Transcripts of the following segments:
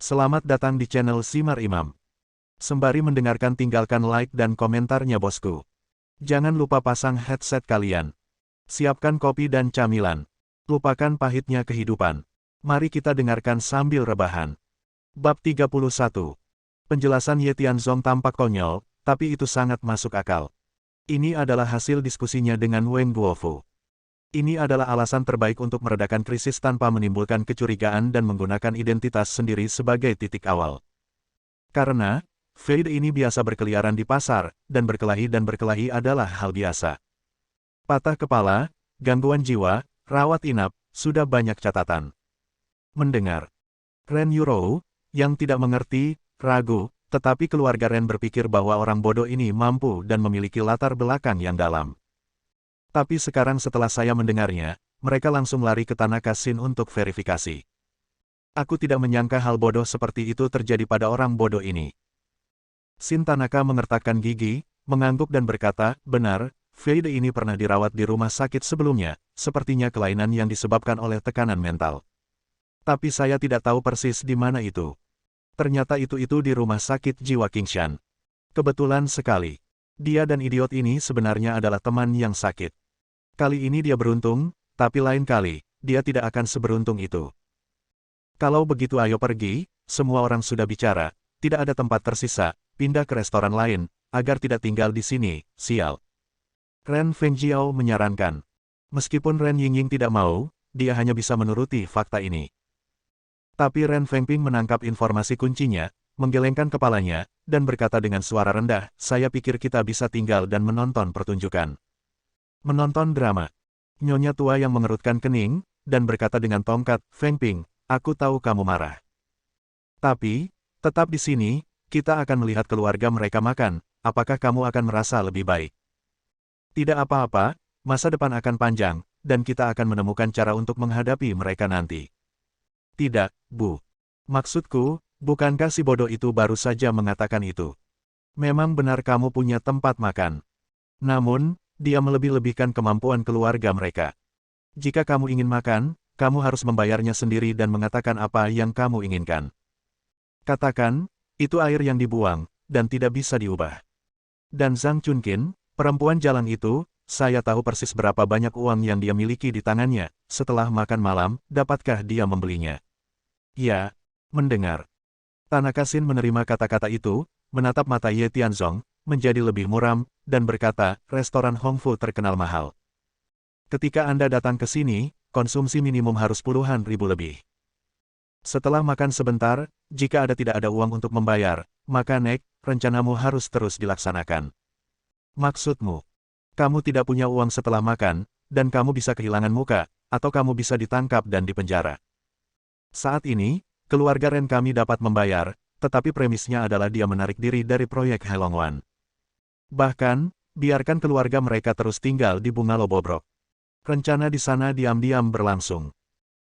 Selamat datang di channel Simar Imam. Sembari mendengarkan tinggalkan like dan komentarnya bosku. Jangan lupa pasang headset kalian. Siapkan kopi dan camilan. Lupakan pahitnya kehidupan. Mari kita dengarkan sambil rebahan. Bab 31. Penjelasan Ye Tianzong tampak konyol, tapi itu sangat masuk akal. Ini adalah hasil diskusinya dengan Wang Duofu. Ini adalah alasan terbaik untuk meredakan krisis tanpa menimbulkan kecurigaan dan menggunakan identitas sendiri sebagai titik awal. Karena, Fade ini biasa berkeliaran di pasar, dan berkelahi adalah hal biasa. Patah kepala, gangguan jiwa, rawat inap, sudah banyak catatan. Mendengar Ren Yurou, yang tidak mengerti, ragu, tetapi keluarga Ren berpikir bahwa orang bodoh ini mampu dan memiliki latar belakang yang dalam. Tapi sekarang setelah saya mendengarnya, mereka langsung lari ke Tanaka Shin untuk verifikasi. Aku tidak menyangka hal bodoh seperti itu terjadi pada orang bodoh ini. Shin Tanaka mengertakkan gigi, mengangguk dan berkata, benar, Fade ini pernah dirawat di rumah sakit sebelumnya, sepertinya kelainan yang disebabkan oleh tekanan mental. Tapi saya tidak tahu persis di mana itu. Ternyata itu di rumah sakit jiwa Qingshan. Kebetulan sekali. Dia dan idiot ini sebenarnya adalah teman yang sakit. Kali ini dia beruntung, tapi lain kali, dia tidak akan seberuntung itu. Kalau begitu ayo pergi, semua orang sudah bicara, tidak ada tempat tersisa, pindah ke restoran lain, agar tidak tinggal di sini, sial. Ren Fengjiao menyarankan. Meskipun Ren Yingying tidak mau, dia hanya bisa menuruti fakta ini. Tapi Ren Fengping menangkap informasi kuncinya, menggelengkan kepalanya, dan berkata dengan suara rendah, saya pikir kita bisa tinggal dan menonton pertunjukan. Menonton drama. Nyonya tua yang mengerutkan kening, dan berkata dengan tongkat, Fengping, aku tahu kamu marah. Tapi, tetap di sini, kita akan melihat keluarga mereka makan, apakah kamu akan merasa lebih baik? Tidak apa-apa, masa depan akan panjang, dan kita akan menemukan cara untuk menghadapi mereka nanti. Tidak, Bu. Maksudku, bukankah si bodoh itu baru saja mengatakan itu? Memang benar kamu punya tempat makan. Namun, dia melebih-lebihkan kemampuan keluarga mereka. Jika kamu ingin makan, kamu harus membayarnya sendiri dan mengatakan apa yang kamu inginkan. Katakan, itu air yang dibuang, dan tidak bisa diubah. Dan Zhang Chunqin, perempuan jalan itu, saya tahu persis berapa banyak uang yang dia miliki di tangannya, setelah makan malam, dapatkah dia membelinya? Ya, mendengar. Tanaka Shin menerima kata-kata itu, menatap mata Ye Tianzong, menjadi lebih muram, dan berkata, restoran Hongfu terkenal mahal. Ketika Anda datang ke sini, konsumsi minimum harus puluhan ribu lebih. Setelah makan sebentar, jika tidak ada uang untuk membayar, maka rencanamu harus terus dilaksanakan. Maksudmu, kamu tidak punya uang setelah makan, dan kamu bisa kehilangan muka, atau kamu bisa ditangkap dan dipenjara. Saat ini, keluarga Ren kami dapat membayar, tetapi premisnya adalah dia menarik diri dari proyek Helongwan. Bahkan, biarkan keluarga mereka terus tinggal di bungalow bobrok. Rencana di sana diam-diam berlangsung.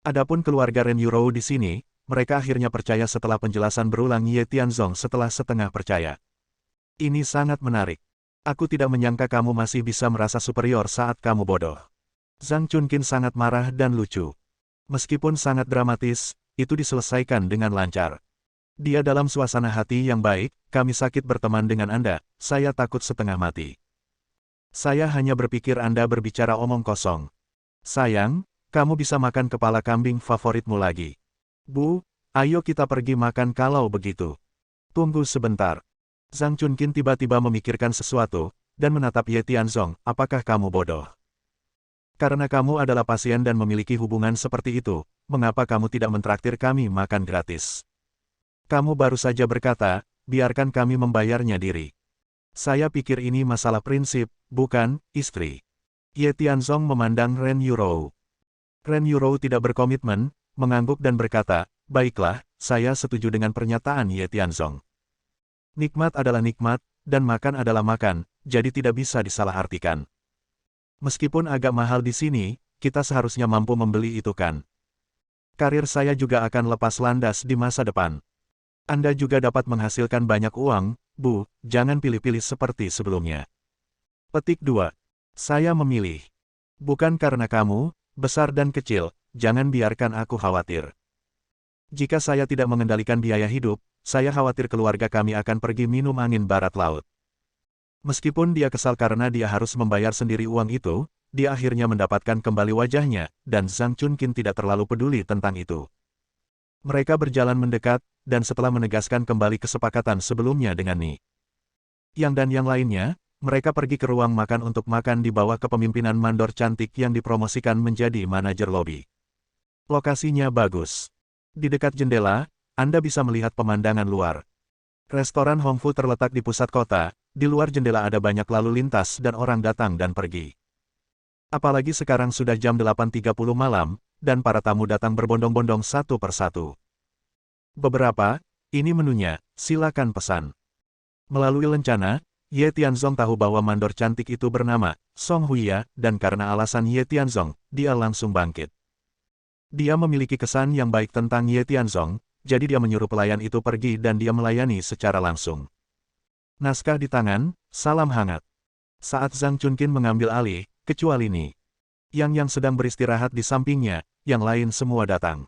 Adapun keluarga Ren Yurou di sini, mereka akhirnya percaya setelah penjelasan berulang Ye Tianzong setelah setengah percaya. Ini sangat menarik. Aku tidak menyangka kamu masih bisa merasa superior saat kamu bodoh. Zhang Chunqin sangat marah dan lucu. Meskipun sangat dramatis, itu diselesaikan dengan lancar. Dia dalam suasana hati yang baik, kami sakit berteman dengan Anda, saya takut setengah mati. Saya hanya berpikir Anda berbicara omong kosong. Sayang, kamu bisa makan kepala kambing favoritmu lagi. Bu, ayo kita pergi makan kalau begitu. Tunggu sebentar. Zhang Chunqin tiba-tiba memikirkan sesuatu, dan menatap Ye Tianzong, apakah kamu bodoh? Karena kamu adalah pasien dan memiliki hubungan seperti itu, mengapa kamu tidak mentraktir kami makan gratis? Kamu baru saja berkata, biarkan kami membayarnya diri. Saya pikir ini masalah prinsip, bukan, istri. Ye Tianzong memandang Ren Yurou. Ren Yurou tidak berkomitmen, mengangguk dan berkata, baiklah, saya setuju dengan pernyataan Ye Tianzong. Nikmat adalah nikmat, dan makan adalah makan, jadi tidak bisa disalahartikan. Meskipun agak mahal di sini, kita seharusnya mampu membeli itu kan. Karir saya juga akan lepas landas di masa depan. Anda juga dapat menghasilkan banyak uang, Bu, jangan pilih-pilih seperti sebelumnya. Petik 2. Saya memilih. Bukan karena kamu, besar dan kecil, jangan biarkan aku khawatir. Jika saya tidak mengendalikan biaya hidup, saya khawatir keluarga kami akan pergi minum angin barat laut. Meskipun dia kesal karena dia harus membayar sendiri uang itu, dia akhirnya mendapatkan kembali wajahnya, dan Zhang Chunkin tidak terlalu peduli tentang itu. Mereka berjalan mendekat, dan setelah menegaskan kembali kesepakatan sebelumnya dengan Ni Yang dan yang lainnya, mereka pergi ke ruang makan untuk makan di bawah kepemimpinan mandor cantik yang dipromosikan menjadi manajer lobi. Lokasinya bagus. Di dekat jendela, Anda bisa melihat pemandangan luar. Restoran Hongfu terletak di pusat kota, di luar jendela ada banyak lalu lintas dan orang datang dan pergi. Apalagi sekarang sudah jam 8.30 malam, dan para tamu datang berbondong-bondong satu persatu. Beberapa, ini menunya, silakan pesan. Melalui lencana, Ye Tianzong tahu bahwa mandor cantik itu bernama Song Huya, dan karena alasan Ye Tianzong, dia langsung bangkit. Dia memiliki kesan yang baik tentang Ye Tianzong, jadi dia menyuruh pelayan itu pergi dan dia melayani secara langsung. Naskah di tangan, salam hangat. Saat Zhang Chunkin mengambil alih, kecuali Ni Yang sedang beristirahat di sampingnya, yang lain semua datang.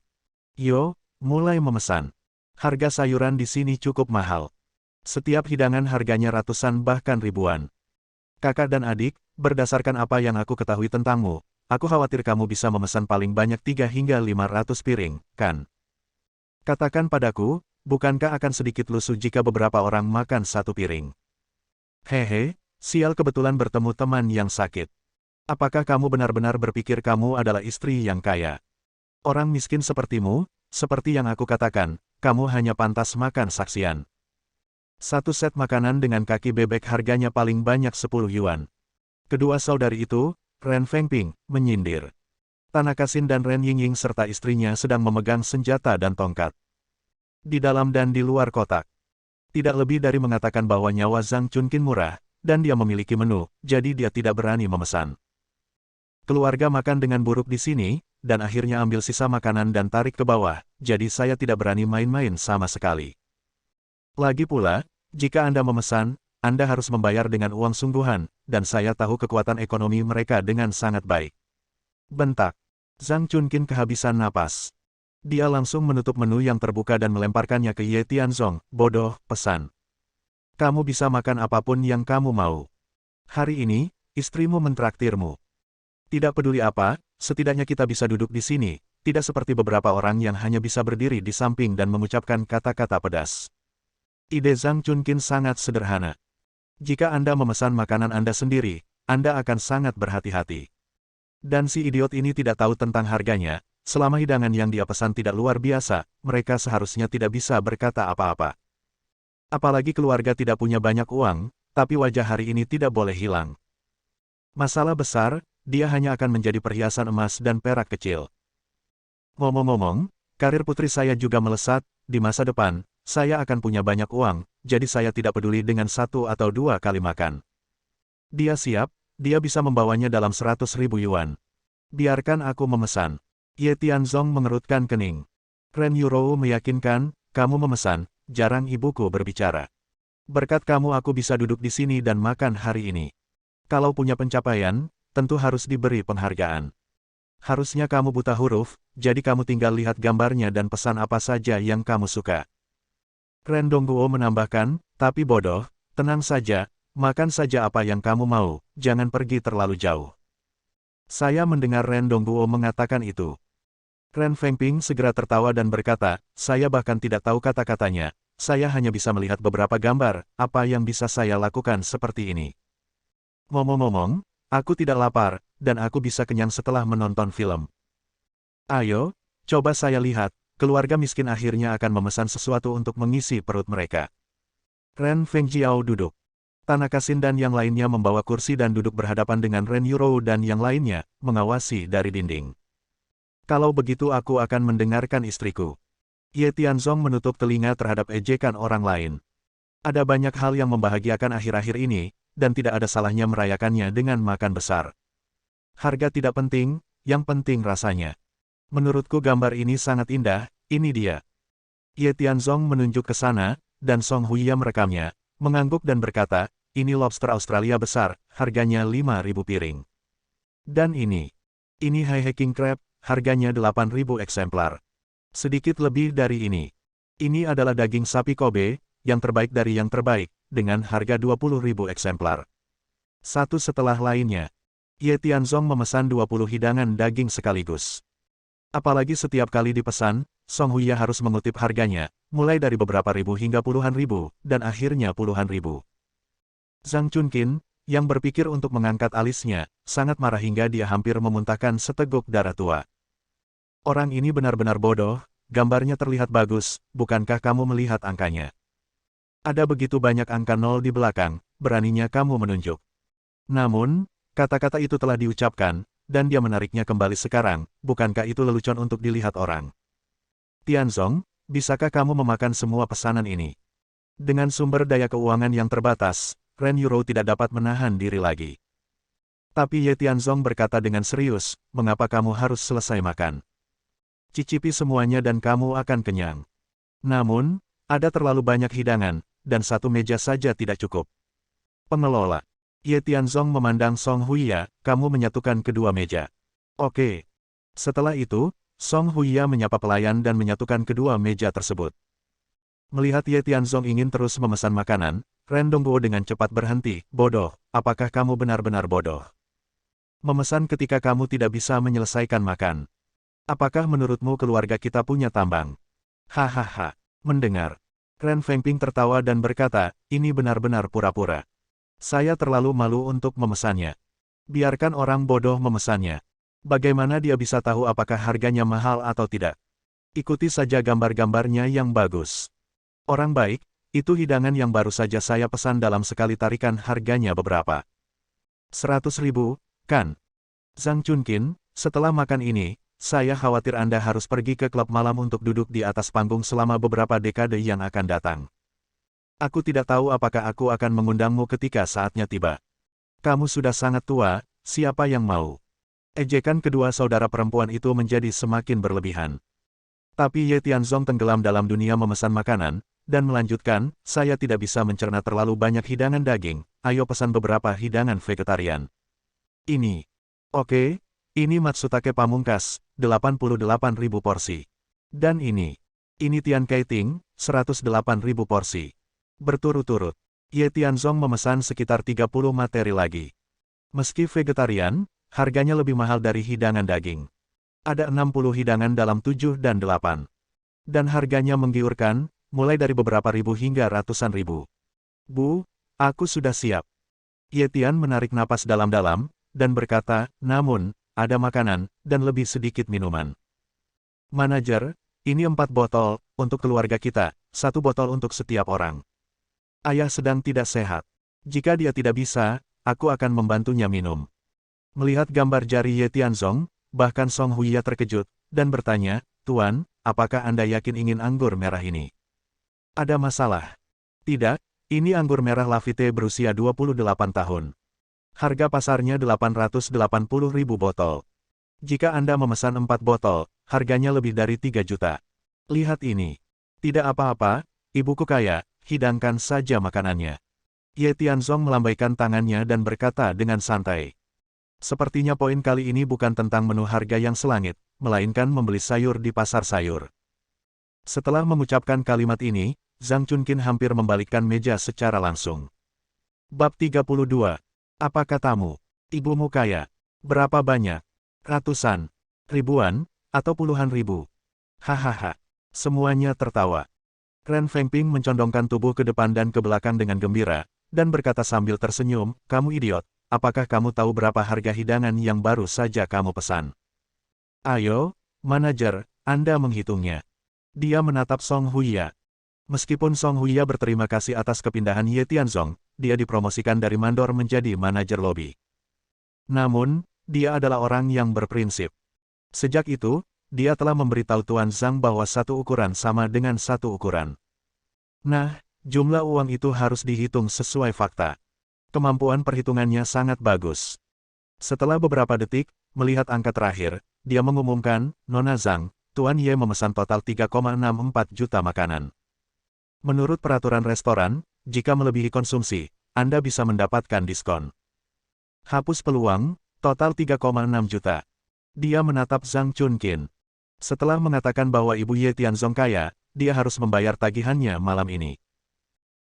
Yo, mulai memesan. Harga sayuran di sini cukup mahal. Setiap hidangan harganya ratusan bahkan ribuan. Kakak dan adik, berdasarkan apa yang aku ketahui tentangmu, aku khawatir kamu bisa memesan paling banyak 3 hingga 500 piring, kan? Katakan padaku, bukankah akan sedikit lusuh jika beberapa orang makan satu piring? Hehe, sial kebetulan bertemu teman yang sakit. Apakah kamu benar-benar berpikir kamu adalah istri yang kaya? Orang miskin sepertimu, seperti yang aku katakan, kamu hanya pantas makan saksian. Satu set makanan dengan kaki bebek harganya paling banyak 10 yuan. Kedua saudari itu, Ren Fengping, menyindir. Tanaka Xin dan Ren Yingying serta istrinya sedang memegang senjata dan tongkat. Di dalam dan di luar kotak. Tidak lebih dari mengatakan bahwa nyawa Zhang Chunkin murah, dan dia memiliki menu, jadi dia tidak berani memesan. Keluarga makan dengan buruk di sini, dan akhirnya ambil sisa makanan dan tarik ke bawah, jadi saya tidak berani main-main sama sekali. Lagi pula, jika Anda memesan, Anda harus membayar dengan uang sungguhan, dan saya tahu kekuatan ekonomi mereka dengan sangat baik. Bentak. Zhang Chunkin kehabisan napas. Dia langsung menutup menu yang terbuka dan melemparkannya ke Ye Tianzong. Bodoh, pesan. Kamu bisa makan apapun yang kamu mau. Hari ini, istrimu mentraktirmu. Tidak peduli apa, setidaknya kita bisa duduk di sini, tidak seperti beberapa orang yang hanya bisa berdiri di samping dan mengucapkan kata-kata pedas. Ide Zhang Chunkin sangat sederhana. Jika Anda memesan makanan Anda sendiri, Anda akan sangat berhati-hati. Dan si idiot ini tidak tahu tentang harganya, selama hidangan yang dia pesan tidak luar biasa, mereka seharusnya tidak bisa berkata apa-apa. Apalagi keluarga tidak punya banyak uang, tapi wajah hari ini tidak boleh hilang. Masalah besar, dia hanya akan menjadi perhiasan emas dan perak kecil. Ngomong-ngomong, karir putri saya juga melesat, di masa depan, saya akan punya banyak uang, jadi saya tidak peduli dengan 1 atau 2 kali makan. Dia siap, dia bisa membawanya dalam 100.000 yuan. Biarkan aku memesan. Ye Tianzong mengerutkan kening. Ren Yurou meyakinkan, kamu memesan, jarang ibuku berbicara. Berkat kamu aku bisa duduk di sini dan makan hari ini. Kalau punya pencapaian, tentu harus diberi penghargaan. Harusnya kamu buta huruf, jadi kamu tinggal lihat gambarnya dan pesan apa saja yang kamu suka. Ren Dongguo menambahkan, tapi bodoh, tenang saja, makan saja apa yang kamu mau, jangan pergi terlalu jauh. Saya mendengar Ren Dongguo mengatakan itu. Ren Fengping segera tertawa dan berkata, saya bahkan tidak tahu kata-katanya, saya hanya bisa melihat beberapa gambar, apa yang bisa saya lakukan seperti ini. Ngomong-ngomong, aku tidak lapar, dan aku bisa kenyang setelah menonton film. Ayo, coba saya lihat, keluarga miskin akhirnya akan memesan sesuatu untuk mengisi perut mereka. Ren Fengjiao duduk. Tanaka Xin dan yang lainnya membawa kursi dan duduk berhadapan dengan Ren Yurou dan yang lainnya, mengawasi dari dinding. Kalau begitu aku akan mendengarkan istriku. Ye Tianzong menutup telinga terhadap ejekan orang lain. Ada banyak hal yang membahagiakan akhir-akhir ini, dan tidak ada salahnya merayakannya dengan makan besar. Harga tidak penting, yang penting rasanya. Menurutku gambar ini sangat indah, ini dia. Ye Tianzong menunjuk ke sana, dan Song Huya merekamnya, mengangguk dan berkata, ini lobster Australia besar, harganya 5.000 piring. Dan ini Hai King Crab, harganya 8.000 eksemplar. Sedikit lebih dari ini. Ini adalah daging sapi Kobe, yang terbaik dari yang terbaik, dengan harga 20.000 eksemplar. Satu setelah lainnya. Ye Tianzong memesan 20 hidangan daging sekaligus. Apalagi setiap kali dipesan, Song Huya harus mengutip harganya, mulai dari beberapa ribu hingga puluhan ribu, dan akhirnya puluhan ribu. Zhang Chunqin, yang berpikir untuk mengangkat alisnya, sangat marah hingga dia hampir memuntahkan seteguk darah tua. Orang ini benar-benar bodoh, gambarnya terlihat bagus, bukankah kamu melihat angkanya? Ada begitu banyak angka nol di belakang, beraninya kamu menunjuk. Namun, kata-kata itu telah diucapkan, dan dia menariknya kembali sekarang, bukankah itu lelucon untuk dilihat orang? Tianzong, bisakah kamu memakan semua pesanan ini? Dengan sumber daya keuangan yang terbatas, Ren Yuro tidak dapat menahan diri lagi. Tapi Ye Tianzong berkata dengan serius, mengapa kamu harus selesai makan? Cicipi semuanya dan kamu akan kenyang. Namun, ada terlalu banyak hidangan, dan satu meja saja tidak cukup. Pengelola. Ye Tianzong memandang Song Huya, kamu menyatukan kedua meja. Oke. Setelah itu, Song Huya menyapa pelayan dan menyatukan kedua meja tersebut. Melihat Ye Tianzong ingin terus memesan makanan, Ren Dongguo dengan cepat berhenti, bodoh, apakah kamu benar-benar bodoh? Memesan ketika kamu tidak bisa menyelesaikan makan. Apakah menurutmu keluarga kita punya tambang? Hahaha. Mendengar. Ren Fengping tertawa dan berkata, ini benar-benar pura-pura. Saya terlalu malu untuk memesannya. Biarkan orang bodoh memesannya. Bagaimana dia bisa tahu apakah harganya mahal atau tidak? Ikuti saja gambar-gambarnya yang bagus. Orang baik, itu hidangan yang baru saja saya pesan dalam sekali tarikan harganya beberapa. 100.000, kan? Zhang Chunqin, setelah makan ini, saya khawatir Anda harus pergi ke klub malam untuk duduk di atas panggung selama beberapa dekade yang akan datang. Aku tidak tahu apakah aku akan mengundangmu ketika saatnya tiba. Kamu sudah sangat tua, siapa yang mau? Ejekan kedua saudara perempuan itu menjadi semakin berlebihan. Tapi Ye Tianzong tenggelam dalam dunia memesan makanan, dan melanjutkan, saya tidak bisa mencerna terlalu banyak hidangan daging, ayo pesan beberapa hidangan vegetarian. Ini. Oke, ini Matsutake Pamungkas, 88.000 porsi. Dan ini. Ini Tian Kaiting, 108.000 porsi. Berturut-turut, Ye Tianzong memesan sekitar 30 materi lagi. Meski vegetarian, harganya lebih mahal dari hidangan daging. Ada 60 hidangan dalam 7 dan 8. Dan harganya menggiurkan, mulai dari beberapa ribu hingga ratusan ribu. Bu, aku sudah siap. Ye Tian menarik napas dalam-dalam, dan berkata, namun, ada makanan, dan lebih sedikit minuman. Manajer, ini 4 botol, untuk keluarga kita, 1 botol untuk setiap orang. Ayah sedang tidak sehat. Jika dia tidak bisa, aku akan membantunya minum. Melihat gambar jari Ye Tianzong, bahkan Song Huya terkejut, dan bertanya, Tuan, apakah Anda yakin ingin anggur merah ini? Ada masalah? Tidak, ini anggur merah Lafite berusia 28 tahun. Harga pasarnya 880.000 botol. Jika Anda memesan 4 botol, harganya lebih dari 3 juta. Lihat ini. Tidak apa-apa, ibuku kaya. Hidangkan saja makanannya. Ye Tianzong melambaikan tangannya dan berkata dengan santai. Sepertinya poin kali ini bukan tentang menu harga yang selangit, melainkan membeli sayur di pasar sayur. Setelah mengucapkan kalimat ini, Zhang Chunqin hampir membalikkan meja secara langsung. Bab 32. Apa katamu? Ibumu kaya. Berapa banyak? Ratusan? Ribuan? Atau puluhan ribu? Hahaha. Semuanya tertawa. Ren Fengping mencondongkan tubuh ke depan dan ke belakang dengan gembira, dan berkata sambil tersenyum, kamu idiot, apakah kamu tahu berapa harga hidangan yang baru saja kamu pesan? Ayo, manajer, Anda menghitungnya. Dia menatap Song Huya. Meskipun Song Huya berterima kasih atas kepindahan Ye Tianzong, dia dipromosikan dari mandor menjadi manajer lobi. Namun, dia adalah orang yang berprinsip. Sejak itu, dia telah memberitahu Tuan Zhang bahwa satu ukuran sama dengan satu ukuran. Nah, jumlah uang itu harus dihitung sesuai fakta. Kemampuan perhitungannya sangat bagus. Setelah beberapa detik, melihat angka terakhir, dia mengumumkan, Nona Zhang, Tuan Ye memesan total 3,64 juta makanan. Menurut peraturan restoran, jika melebihi konsumsi, Anda bisa mendapatkan diskon. Hapus peluang, total 3,6 juta. Dia menatap Zhang Chunqin. Setelah mengatakan bahwa Ibu Ye Tianzong kaya, dia harus membayar tagihannya malam ini.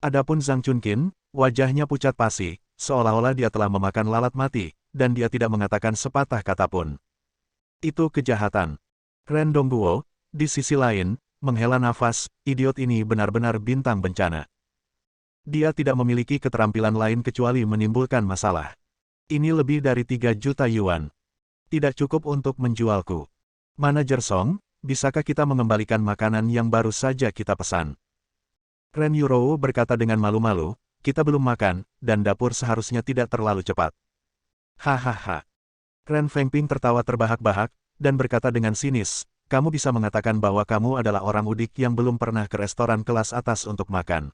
Adapun Zhang Chunkin, wajahnya pucat pasi, seolah-olah dia telah memakan lalat mati, dan dia tidak mengatakan sepatah kata pun. Itu kejahatan. Ren Dongguo, di sisi lain, menghela nafas, idiot ini benar-benar bintang bencana. Dia tidak memiliki keterampilan lain kecuali menimbulkan masalah. Ini lebih dari 3 juta yuan. Tidak cukup untuk menjualku. Manajer Song, bisakah kita mengembalikan makanan yang baru saja kita pesan? Ren Yurou berkata dengan malu-malu, kita belum makan, dan dapur seharusnya tidak terlalu cepat. Hahaha. Ren Fengping tertawa terbahak-bahak, dan berkata dengan sinis, kamu bisa mengatakan bahwa kamu adalah orang udik yang belum pernah ke restoran kelas atas untuk makan.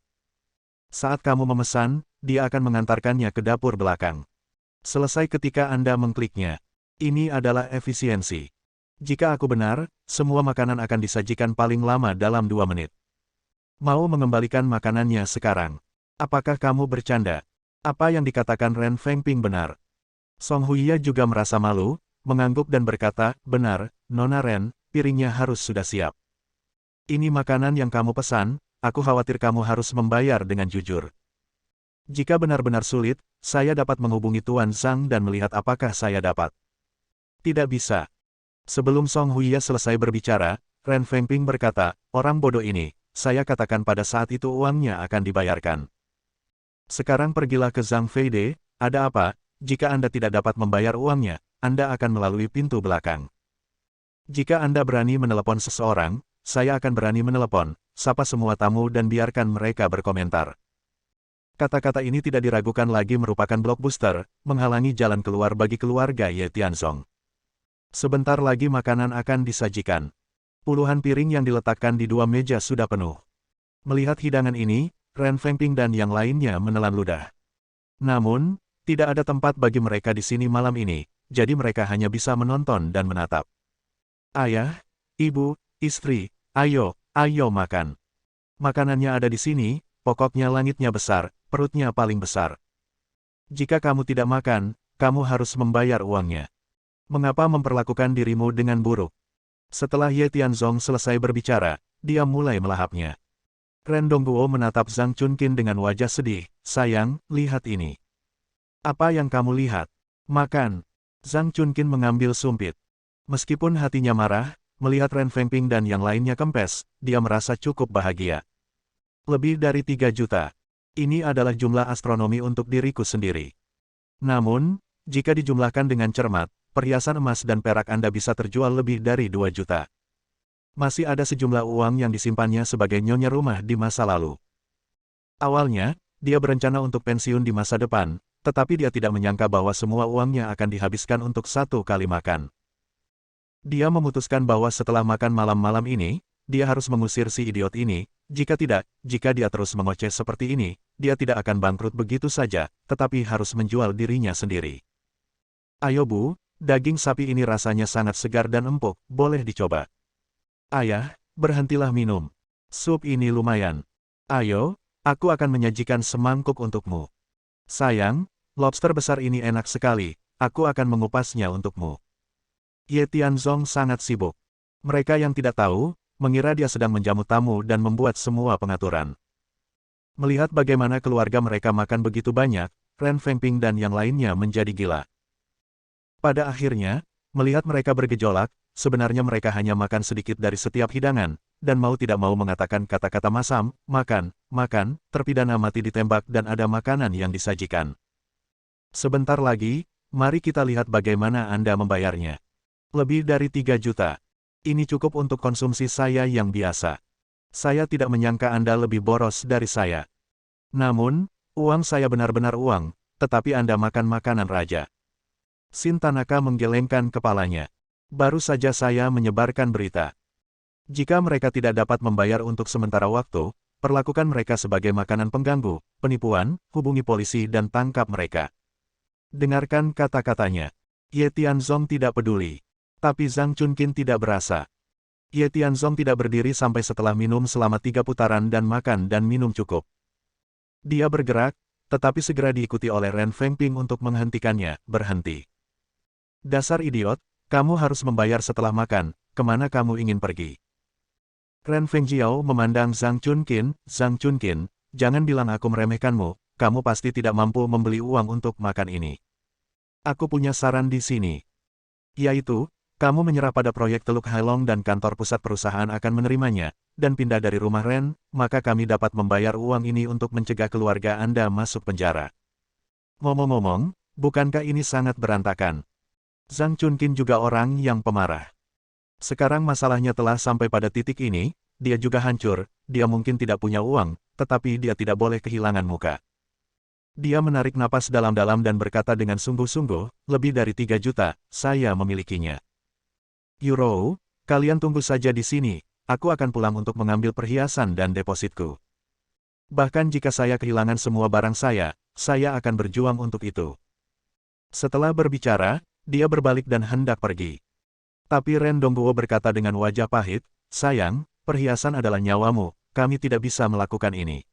Saat kamu memesan, dia akan mengantarkannya ke dapur belakang. Selesai ketika Anda mengkliknya. Ini adalah efisiensi. Jika aku benar, semua makanan akan disajikan paling lama dalam 2 menit. Mau mengembalikan makanannya sekarang. Apakah kamu bercanda? Apa yang dikatakan Ren Fengping benar? Song Huiya juga merasa malu, mengangguk dan berkata, benar, Nona Ren, piringnya harus sudah siap. Ini makanan yang kamu pesan, aku khawatir kamu harus membayar dengan jujur. Jika benar-benar sulit, saya dapat menghubungi Tuan Zhang dan melihat apakah saya dapat. Tidak bisa. Sebelum Song Huiya selesai berbicara, Ren Fengping berkata, orang bodoh ini, saya katakan pada saat itu uangnya akan dibayarkan. Sekarang pergilah ke Zhang Feide, ada apa, jika Anda tidak dapat membayar uangnya, Anda akan melalui pintu belakang. Jika Anda berani menelepon seseorang, saya akan berani menelepon, sapa semua tamu dan biarkan mereka berkomentar. Kata-kata ini tidak diragukan lagi merupakan blockbuster, menghalangi jalan keluar bagi keluarga Ye Tianzong. Sebentar lagi makanan akan disajikan. Puluhan piring yang diletakkan di 2 meja sudah penuh. Melihat hidangan ini, Ren Fengping dan yang lainnya menelan ludah. Namun, tidak ada tempat bagi mereka di sini malam ini, jadi mereka hanya bisa menonton dan menatap. Ayah, ibu, istri, ayo makan. Makanannya ada di sini, pokoknya langitnya besar, perutnya paling besar. Jika kamu tidak makan, kamu harus membayar uangnya. Mengapa memperlakukan dirimu dengan buruk? Setelah Ye Tianzong selesai berbicara, dia mulai melahapnya. Ren Dongguo menatap Zhang Chunkin dengan wajah sedih, sayang, lihat ini. Apa yang kamu lihat? Makan. Zhang Chunkin mengambil sumpit. Meskipun hatinya marah, melihat Ren Fengping dan yang lainnya kempes, dia merasa cukup bahagia. Lebih dari 3 juta. Ini adalah jumlah astronomi untuk diriku sendiri. Namun, jika dijumlahkan dengan cermat, perhiasan emas dan perak Anda bisa terjual lebih dari 2 juta. Masih ada sejumlah uang yang disimpannya sebagai nyonya rumah di masa lalu. Awalnya, dia berencana untuk pensiun di masa depan, tetapi dia tidak menyangka bahwa semua uangnya akan dihabiskan untuk 1 kali makan. Dia memutuskan bahwa setelah makan malam-malam ini, dia harus mengusir si idiot ini, jika tidak, jika dia terus mengoceh seperti ini, dia tidak akan bangkrut begitu saja, tetapi harus menjual dirinya sendiri. Ayo Bu, daging sapi ini rasanya sangat segar dan empuk, boleh dicoba. Ayah, berhentilah minum. Sup ini lumayan. Ayo, aku akan menyajikan semangkuk untukmu. Sayang, lobster besar ini enak sekali, aku akan mengupasnya untukmu. Ye Tianzong sangat sibuk. Mereka yang tidak tahu, mengira dia sedang menjamu tamu dan membuat semua pengaturan. Melihat bagaimana keluarga mereka makan begitu banyak, Ren Fengping dan yang lainnya menjadi gila. Pada akhirnya, melihat mereka bergejolak, sebenarnya mereka hanya makan sedikit dari setiap hidangan, dan mau tidak mau mengatakan kata-kata masam, makan, terpidana mati ditembak dan ada makanan yang disajikan. Sebentar lagi, mari kita lihat bagaimana Anda membayarnya. Lebih dari 3 juta. Ini cukup untuk konsumsi saya yang biasa. Saya tidak menyangka Anda lebih boros dari saya. Namun, uang saya benar-benar uang, tetapi Anda makan makanan raja. Shin Tanaka menggelengkan kepalanya. Baru saja saya menyebarkan berita. Jika mereka tidak dapat membayar untuk sementara waktu, perlakukan mereka sebagai makanan pengganggu, penipuan, hubungi polisi dan tangkap mereka. Dengarkan kata-katanya. Ye Tianzong tidak peduli. Tapi Zhang Chunkin tidak berasa. Ye Tianzong tidak berdiri sampai setelah minum selama 3 putaran dan makan dan minum cukup. Dia bergerak, tetapi segera diikuti oleh Ren Fengping untuk menghentikannya, berhenti. Dasar idiot, kamu harus membayar setelah makan, kemana kamu ingin pergi? Ren Fengjiao memandang Zhang Chunqin, jangan bilang aku meremehkanmu, kamu pasti tidak mampu membeli uang untuk makan ini. Aku punya saran di sini. Yaitu, kamu menyerah pada proyek Teluk Hailong dan kantor pusat perusahaan akan menerimanya, dan pindah dari rumah Ren, maka kami dapat membayar uang ini untuk mencegah keluarga Anda masuk penjara. Ngomong-ngomong, bukankah ini sangat berantakan? Zhang Chunqin juga orang yang pemarah. Sekarang masalahnya telah sampai pada titik ini, dia juga hancur, dia mungkin tidak punya uang, tetapi dia tidak boleh kehilangan muka. Dia menarik napas dalam-dalam dan berkata dengan sungguh-sungguh, lebih dari 3 juta, saya memilikinya. Euro, kalian tunggu saja di sini, aku akan pulang untuk mengambil perhiasan dan depositku. Bahkan jika saya kehilangan semua barang saya akan berjuang untuk itu. Setelah berbicara, dia berbalik dan hendak pergi. Tapi Ren Dongguo berkata dengan wajah pahit, sayang, perhiasan adalah nyawamu, kami tidak bisa melakukan ini.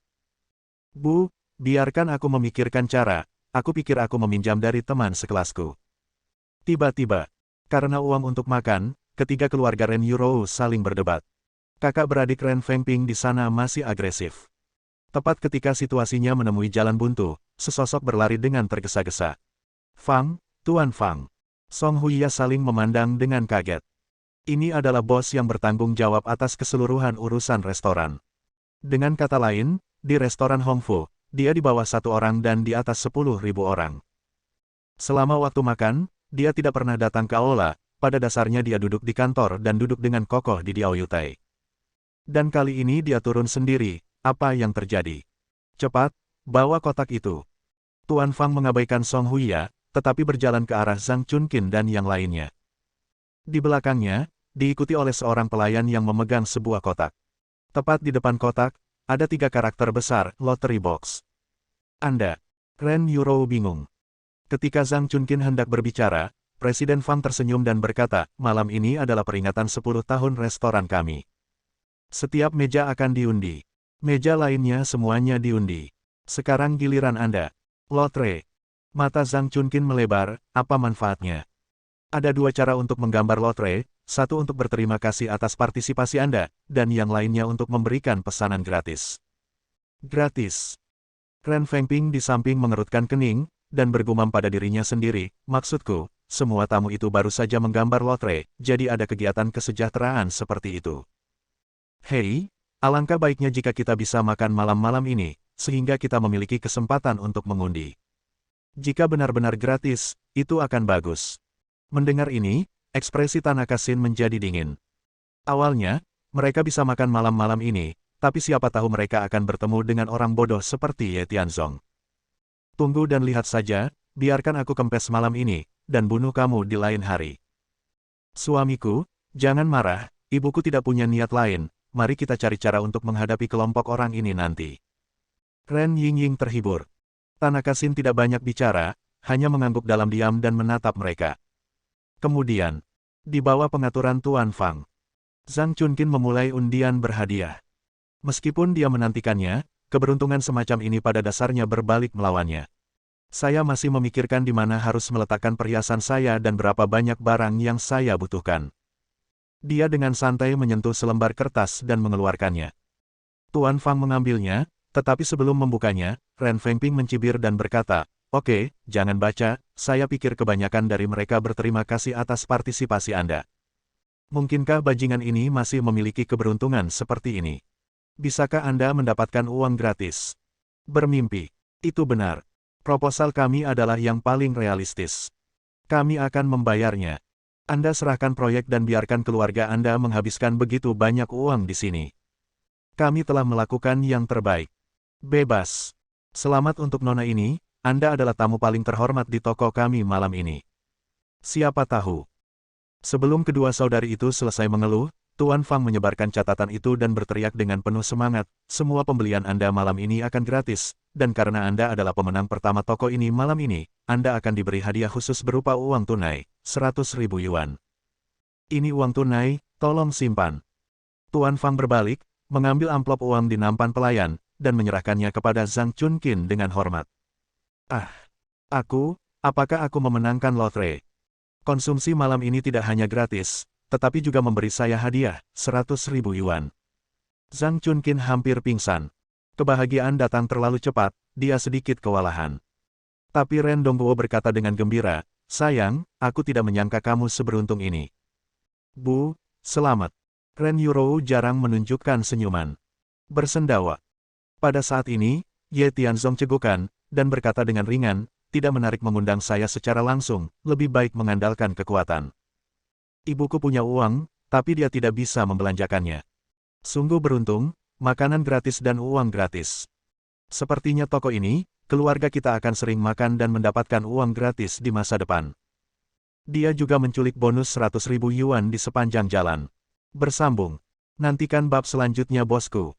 Bu, biarkan aku memikirkan cara, aku pikir aku meminjam dari teman sekelasku. Tiba-tiba, karena uang untuk makan, ketiga keluarga Ren Yurou saling berdebat. Kakak beradik Ren Fengping di sana masih agresif. Tepat ketika situasinya menemui jalan buntu, sesosok berlari dengan tergesa-gesa. Fang, Tuan Fang. Song Huiya saling memandang dengan kaget. Ini adalah bos yang bertanggung jawab atas keseluruhan urusan restoran. Dengan kata lain, di restoran Hongfu, dia di bawah 1 orang dan di atas 10.000 orang. Selama waktu makan, dia tidak pernah datang ke aula, pada dasarnya dia duduk di kantor dan duduk dengan kokoh di Diaoyutai. Dan kali ini dia turun sendiri, apa yang terjadi? Cepat, bawa kotak itu. Tuan Fang mengabaikan Song Huiya, tetapi berjalan ke arah Zhang Chunqin dan yang lainnya. Di belakangnya, diikuti oleh seorang pelayan yang memegang sebuah kotak. Tepat di depan kotak, ada 3 karakter besar, lottery box. Anda. Ren Yurou bingung. Ketika Zhang Chunqin hendak berbicara, Presiden Fang tersenyum dan berkata, malam ini adalah peringatan 10 tahun restoran kami. Setiap meja akan diundi. Meja lainnya semuanya diundi. Sekarang giliran Anda. Lotre. Mata Zhang Chunqin melebar, apa manfaatnya? Ada 2 cara untuk menggambar lotre, satu untuk berterima kasih atas partisipasi Anda, dan yang lainnya untuk memberikan pesanan gratis. Gratis. Ren Fengping di samping mengerutkan kening, dan bergumam pada dirinya sendiri, maksudku, semua tamu itu baru saja menggambar lotre, jadi ada kegiatan kesejahteraan seperti itu. Hei, alangkah baiknya jika kita bisa makan malam-malam ini, sehingga kita memiliki kesempatan untuk mengundi. Jika benar-benar gratis, itu akan bagus. Mendengar ini, ekspresi Tanaka Shin menjadi dingin. Awalnya, mereka bisa makan malam-malam ini, tapi siapa tahu mereka akan bertemu dengan orang bodoh seperti Ye Tianzong. Tunggu dan lihat saja, biarkan aku kempes malam ini, dan bunuh kamu di lain hari. Suamiku, jangan marah, ibuku tidak punya niat lain, mari kita cari cara untuk menghadapi kelompok orang ini nanti. Ren Yingying terhibur. Tanaka Shin tidak banyak bicara, hanya mengangguk dalam diam dan menatap mereka. Kemudian, di bawah pengaturan Tuan Fang, Zhang Chunqin memulai undian berhadiah. Meskipun dia menantikannya, keberuntungan semacam ini pada dasarnya berbalik melawannya. Saya masih memikirkan di mana harus meletakkan perhiasan saya dan berapa banyak barang yang saya butuhkan. Dia dengan santai menyentuh selembar kertas dan mengeluarkannya. Tuan Fang mengambilnya, tetapi sebelum membukanya, Ren Fengping mencibir dan berkata, oke, jangan baca, saya pikir kebanyakan dari mereka berterima kasih atas partisipasi Anda. Mungkinkah bajingan ini masih memiliki keberuntungan seperti ini? Bisakah Anda mendapatkan uang gratis? Bermimpi. Itu benar. Proposal kami adalah yang paling realistis. Kami akan membayarnya. Anda serahkan proyek dan biarkan keluarga Anda menghabiskan begitu banyak uang di sini. Kami telah melakukan yang terbaik. Bebas. Selamat untuk nona ini, Anda adalah tamu paling terhormat di toko kami malam ini. Siapa tahu. Sebelum kedua saudari itu selesai mengeluh, Tuan Fang menyebarkan catatan itu dan berteriak dengan penuh semangat, semua pembelian Anda malam ini akan gratis, dan karena Anda adalah pemenang pertama toko ini malam ini, Anda akan diberi hadiah khusus berupa uang tunai, 100.000 yuan. Ini uang tunai, tolong simpan. Tuan Fang berbalik, mengambil amplop uang di nampan pelayan, dan menyerahkannya kepada Zhang Chunqin dengan hormat. Apakah aku memenangkan lotre? Konsumsi malam ini tidak hanya gratis, tetapi juga memberi saya hadiah, 100.000 yuan. Zhang Chunqin hampir pingsan. Kebahagiaan datang terlalu cepat, dia sedikit kewalahan. Tapi Ren Dongguo berkata dengan gembira, sayang, aku tidak menyangka kamu seberuntung ini. Bu, selamat. Ren Yurou jarang menunjukkan senyuman. Bersendawa. Pada saat ini, Ye Tianzong cegukan, dan berkata dengan ringan, tidak menarik mengundang saya secara langsung, lebih baik mengandalkan kekuatan. Ibuku punya uang, tapi dia tidak bisa membelanjakannya. Sungguh beruntung, makanan gratis dan uang gratis. Sepertinya toko ini, keluarga kita akan sering makan dan mendapatkan uang gratis di masa depan. Dia juga menculik bonus 100.000 yuan di sepanjang jalan. Bersambung. Nantikan bab selanjutnya bosku.